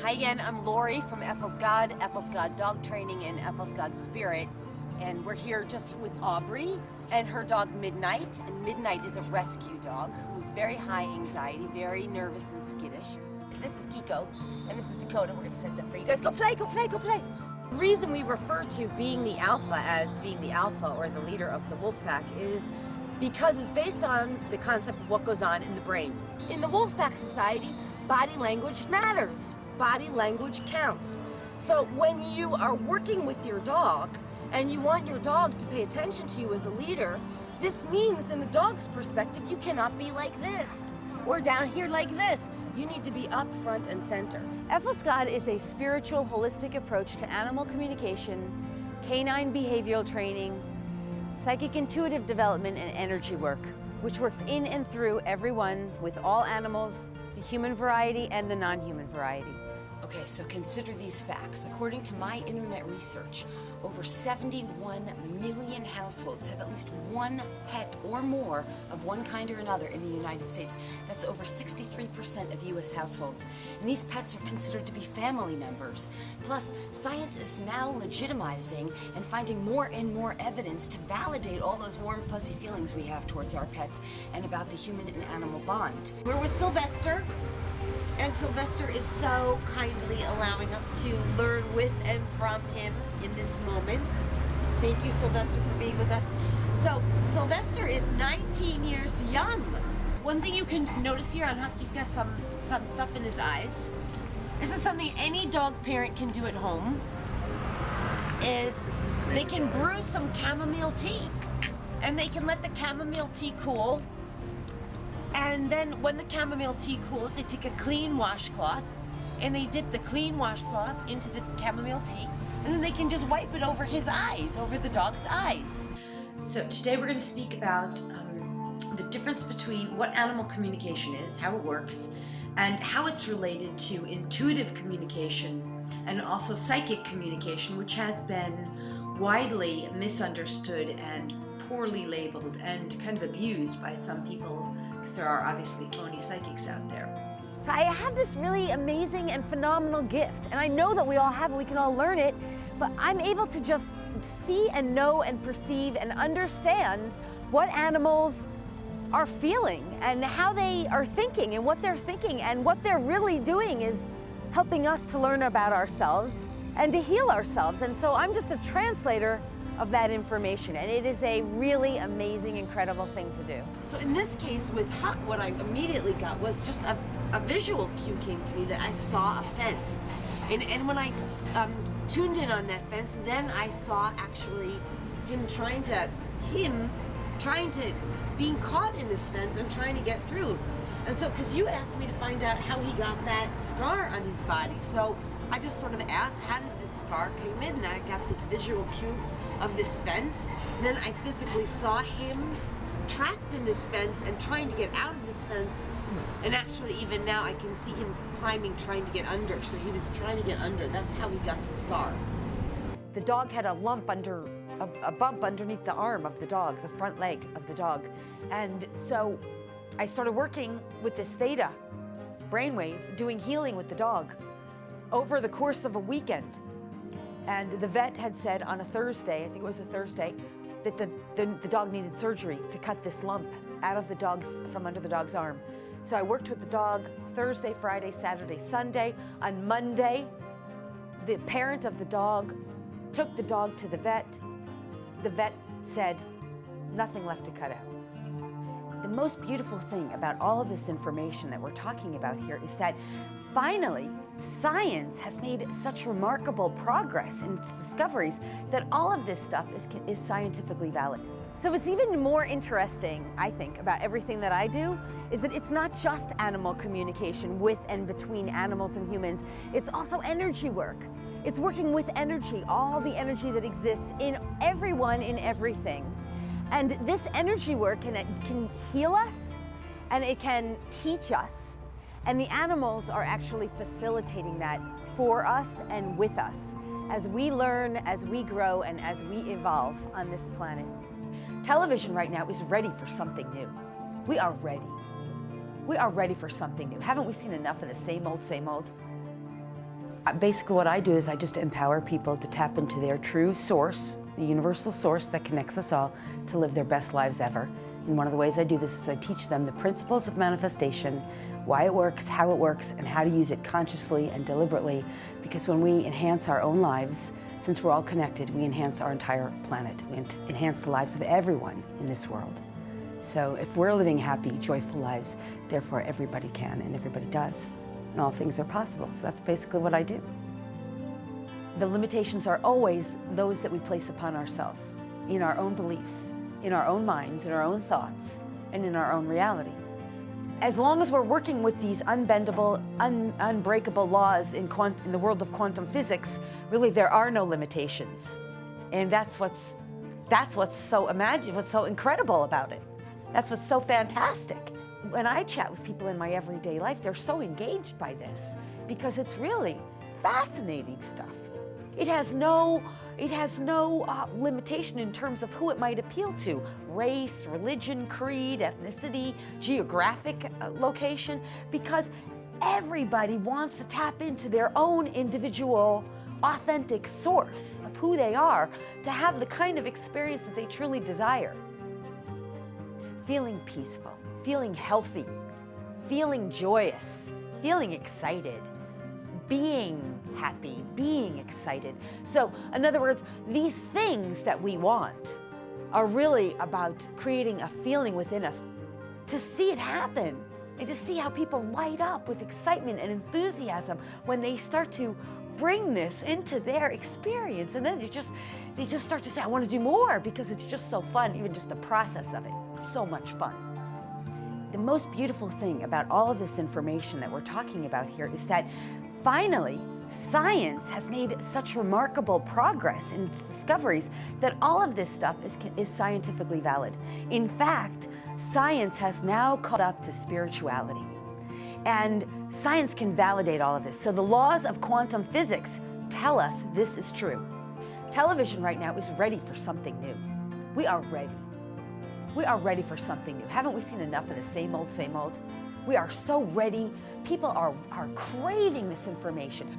Hi again, I'm Lori from Efil's God Dog Training, and Efil's God Spirit. And we're here just with Aubrey and her dog Midnight. And Midnight is a rescue dog who's very high anxiety, very nervous and skittish. This is Kiko, and this is Dakota. We're gonna set them free. You guys go play, go play, go play. The reason we refer to being the alpha as being the alpha or the leader of the wolf pack is because it's based on the concept of what goes on in the brain. In the wolf pack society, body language matters. Body language counts. So when you are working with your dog and you want your dog to pay attention to you as a leader, this means in the dog's perspective, you cannot be like this or down here like this. You need to be up front and center. Efil's God is a spiritual, holistic approach to animal communication, canine behavioral training, psychic intuitive development, and energy work, which works in and through everyone with all animals, the human variety and the non-human variety. Okay, so consider these facts. According to my internet research, over 71 million households have at least one pet or more of one kind or another in the United States. That's over 63% of U.S. households. And these pets are considered to be family members. Plus, science is now legitimizing and finding more and more evidence to validate all those warm, fuzzy feelings we have towards our pets and about the human and animal bond. We're with Sylvester. And Sylvester is so kindly allowing us to learn with and from him in this moment. Thank you, Sylvester, for being with us. So, Sylvester is 19 years young. One thing you can notice here on Huck, he's got some stuff in his eyes. This is something any dog parent can do at home, is they can brew some chamomile tea. And they can let the chamomile tea cool. And then when the chamomile tea cools, they take a clean washcloth and they dip the clean washcloth into the chamomile tea, and then they can just wipe it over his eyes, over the dog's eyes. So today we're going to speak about the difference between what animal communication is, how it works, and how it's related to intuitive communication and also psychic communication, which has been widely misunderstood and poorly labeled and kind of abused by some people, because there are obviously phony psychics out there. So I have this really amazing and phenomenal gift, and I know that we all have it, we can all learn it, but I'm able to just see and know and perceive and understand what animals are feeling and how they are thinking and what they're thinking, and what they're really doing is helping us to learn about ourselves and to heal ourselves. And so I'm just a translator of that information, and it is a really amazing, incredible thing to do. So in this case with Huck, what I immediately got was just a visual cue came to me that I saw a fence. And when I tuned in on that fence, then I saw actually him being caught in this fence and trying to get through. And so, because you asked me to find out how he got that scar on his body, so I just sort of asked, how did this scar came in? And I got this visual cue of this fence. And then I physically saw him trapped in this fence and trying to get out of this fence. And actually, even now, I can see him climbing, trying to get under. So he was trying to get under. That's how he got the scar. The dog had a lump under, a bump underneath the arm of the dog, the front leg of the dog. And so I started working with this theta brainwave, doing healing with the dog over the course of a weekend. And the vet had said on a Thursday, I think it was a Thursday, that the dog needed surgery to cut this lump out of from under the dog's arm. So I worked with the dog Thursday, Friday, Saturday, Sunday. On Monday, the parent of the dog took the dog to the vet. The vet said, nothing left to cut out. The most beautiful thing about all of this information that we're talking about here is that finally, science has made such remarkable progress in its discoveries that all of this stuff is scientifically valid. So what's even more interesting, I think, about everything that I do is that it's not just animal communication with and between animals and humans, it's also energy work. It's working with energy, all the energy that exists in everyone, in everything. And this energy work can heal us, and it can teach us. And the animals are actually facilitating that for us and with us as we learn, as we grow, and as we evolve on this planet. Television right now is ready for something new. We are ready. We are ready for something new. Haven't we seen enough of the same old, same old? Basically what I do is I just empower people to tap into their true source, the universal source that connects us all, to live their best lives ever. And one of the ways I do this is I teach them the principles of manifestation, why it works, and how to use it consciously and deliberately. Because when we enhance our own lives, since we're all connected, we enhance our entire planet. We enhance the lives of everyone in this world. So if we're living happy, joyful lives, therefore everybody can and everybody does. And all things are possible. So that's basically what I do. The limitations are always those that we place upon ourselves, in our own beliefs, in our own minds, in our own thoughts, and in our own reality. As long as we're working with these unbendable, unbreakable laws in the world of quantum physics, really there are no limitations. And that's what's so what's so incredible about it. That's what's so fantastic. When I chat with people in my everyday life, they're so engaged by this because it's really fascinating stuff. It has no limitation in terms of who it might appeal to: race, religion, creed, ethnicity, geographic location, because everybody wants to tap into their own individual, authentic source of who they are to have the kind of experience that they truly desire. Feeling peaceful, feeling healthy, feeling joyous, feeling excited, being happy, being excited. So, in other words, these things that we want are really about creating a feeling within us. To see it happen and to see how people light up with excitement and enthusiasm when they start to bring this into their experience, and then they just start to say, I want to do more, because it's just so fun. Even just the process of it, so much fun. The most beautiful thing about all of this information that we're talking about here is that finally science has made such remarkable progress in its discoveries that all of this stuff is scientifically valid. In fact, science has now caught up to spirituality. And science can validate all of this. So the laws of quantum physics tell us this is true. Television right now is ready for something new. We are ready. We are ready for something new. Haven't we seen enough of the same old, same old? We are so ready. People are craving this information.